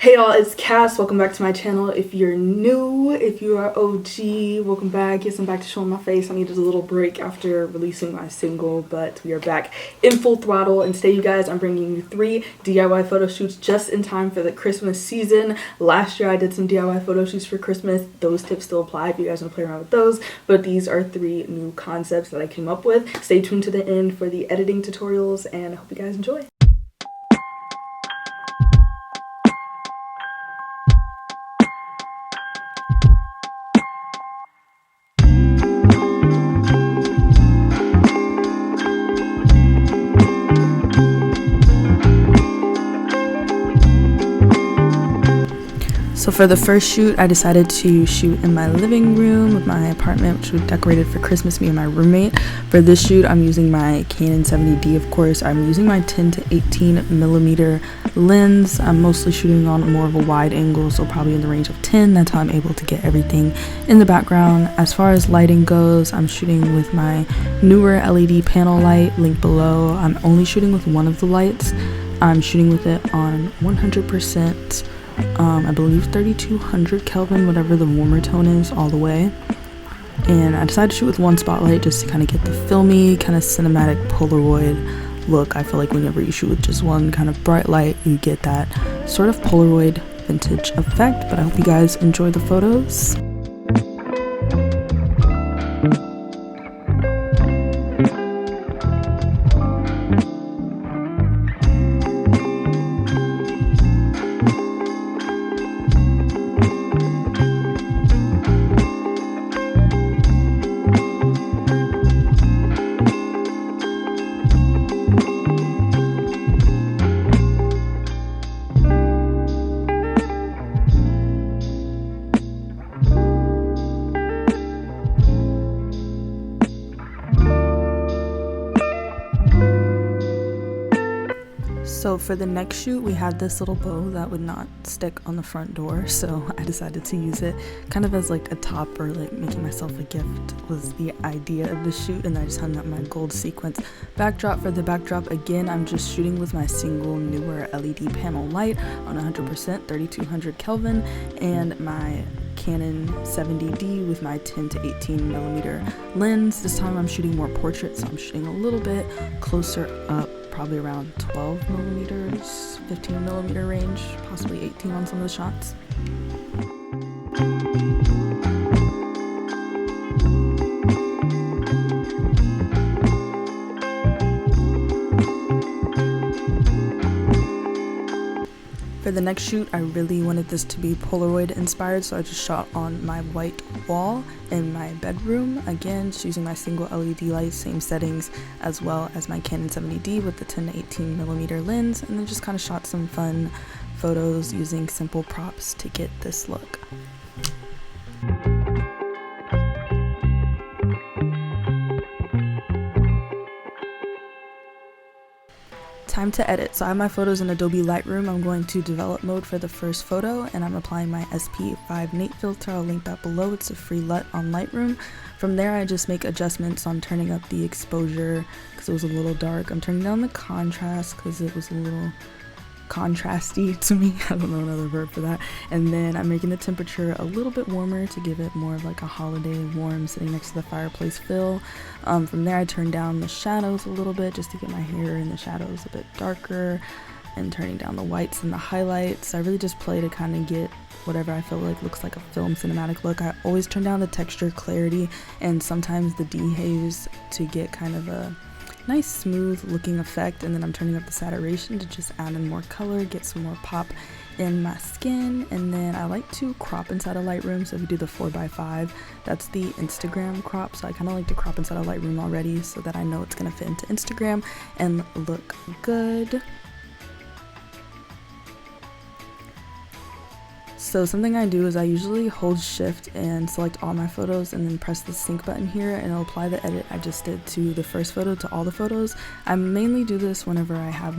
Hey y'all, it's Cass. Welcome back to my channel. If you're new, if you are OG, welcome back. Yes, I'm back to showing my face. I needed a little break after releasing my single, but we are back in full throttle. And today, you guys, I'm bringing you 3 DIY photo shoots just in time for the Christmas season. Last year, I did some DIY photo shoots for Christmas. Those tips still apply if you guys want to play around with those. But these are 3 new concepts that I came up with. Stay tuned to the end for the editing tutorials, and I hope you guys enjoy. So for the first shoot, I decided to shoot in my living room of my apartment, which was decorated for Christmas, me and my roommate. For this shoot, I'm using my Canon 70D, of course. I'm using my 10 to 18 millimeter lens. I'm mostly shooting on more of a wide angle, so probably in the range of 10. That's how I'm able to get everything in the background. As far as lighting goes, I'm shooting with my newer LED panel light, linked below. I'm only shooting with one of the lights. I'm shooting with it on 100%. I believe 3200 Kelvin, whatever the warmer tone is, all the way. And I decided to shoot with one spotlight just to kind of get the filmy, kind of cinematic Polaroid look. I feel like whenever you shoot with just one kind of bright light, you get that sort of Polaroid vintage effect. But I hope you guys enjoy the photos. So for the next shoot, we had this little bow that would not stick on the front door, so I decided to use it kind of as like a top, or like making myself a gift was the idea of the shoot. And then I just hung up my gold sequence backdrop. For the backdrop, again, I'm just shooting with my single newer LED panel light on 100%, 3200 Kelvin, and my Canon 70D with my 10 to 18 millimeter lens. This time I'm shooting more portrait, so I'm shooting a little bit closer up, probably around 12 millimeters, 15 millimeter range, possibly 18 on some of the shots. For the next shoot, I really wanted this to be Polaroid inspired, so I just shot on my white wall in my bedroom. Again, just using my single LED light, same settings, as well as my Canon 70D with the 10 to 18 millimeter lens, and then just kind of shot some fun photos using simple props to get this look. Time to edit. So I have my photos in Adobe Lightroom. I'm going to develop mode for the first photo, and I'm applying my SP5 Nate filter. I'll link that below. It's a free LUT on Lightroom. From there, I just make adjustments on turning up the exposure because it was a little dark. I'm turning down the contrast because it was a little contrasty to me. I don't know another verb for that. And then I'm making the temperature a little bit warmer to give it more of like a holiday warm sitting next to the fireplace feel. From there, I turn down the shadows a little bit just to get my hair in the shadows a bit darker, and turning down the whites and the highlights. I really just play to kind of get whatever I feel like looks like a film cinematic look. I always turn down the texture, clarity, and sometimes the dehaze to get kind of a nice smooth looking effect. And then I'm turning up the saturation to just add in more color, get some more pop in my skin. And then I like to crop inside of Lightroom, so if you do the 4x5, that's the Instagram crop. So I kind of like to crop inside of Lightroom already so that I know it's going to fit into Instagram and look good. So something I do is I usually hold shift and select all my photos and then press the sync button here, and it'll apply the edit I just did to the first photo to all the photos. I mainly do this whenever I have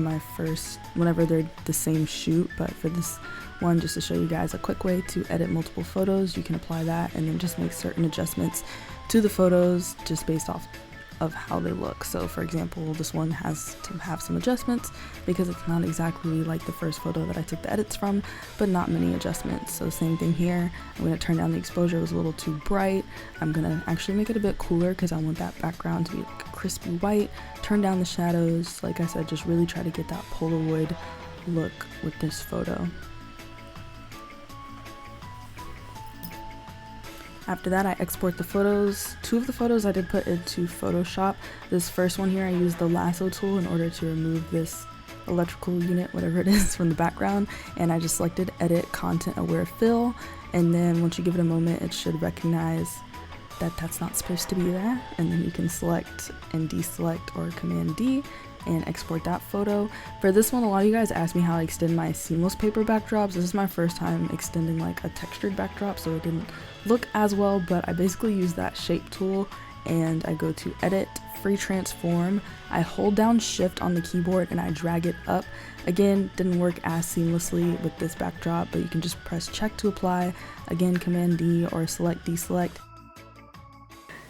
whenever they're the same shoot, but for this one, just to show you guys a quick way to edit multiple photos, you can apply that and then just make certain adjustments to the photos just based off of how they look. So for example, this one has to have some adjustments because it's not exactly like the first photo that I took the edits from, but not many adjustments. So same thing here. I'm going to turn down the exposure. It was a little too bright. I'm going to actually make it a bit cooler because I want that background to be like a crispy white. Turn down the shadows. Like I said, just really try to get that Polaroid look with this photo. After that, I export the photos. 2 of the photos I did put into Photoshop. This first one here, I used the lasso tool in order to remove this electrical unit, whatever it is, from the background, and I just selected edit content aware fill, and then once you give it a moment, it should recognize that that's not supposed to be there, and then you can select and deselect or Command D and export that photo. For this one, a lot of you guys asked me how I extend my seamless paper backdrops. This is my first time extending like a textured backdrop, so it didn't look as well, but I basically use that shape tool and I go to edit, free transform. I hold down shift on the keyboard and I drag it up. Again, didn't work as seamlessly with this backdrop, but you can just press check to apply. Again, Command D or select deselect.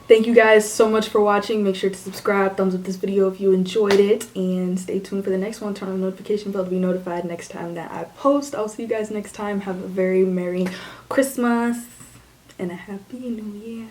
Thank you guys so much for watching. Make sure to subscribe, thumbs up this video if you enjoyed it, and stay tuned for the next one. Turn on the notification bell to be notified next time that I post. I'll see you guys next time. Have a very Merry Christmas and a Happy New Year.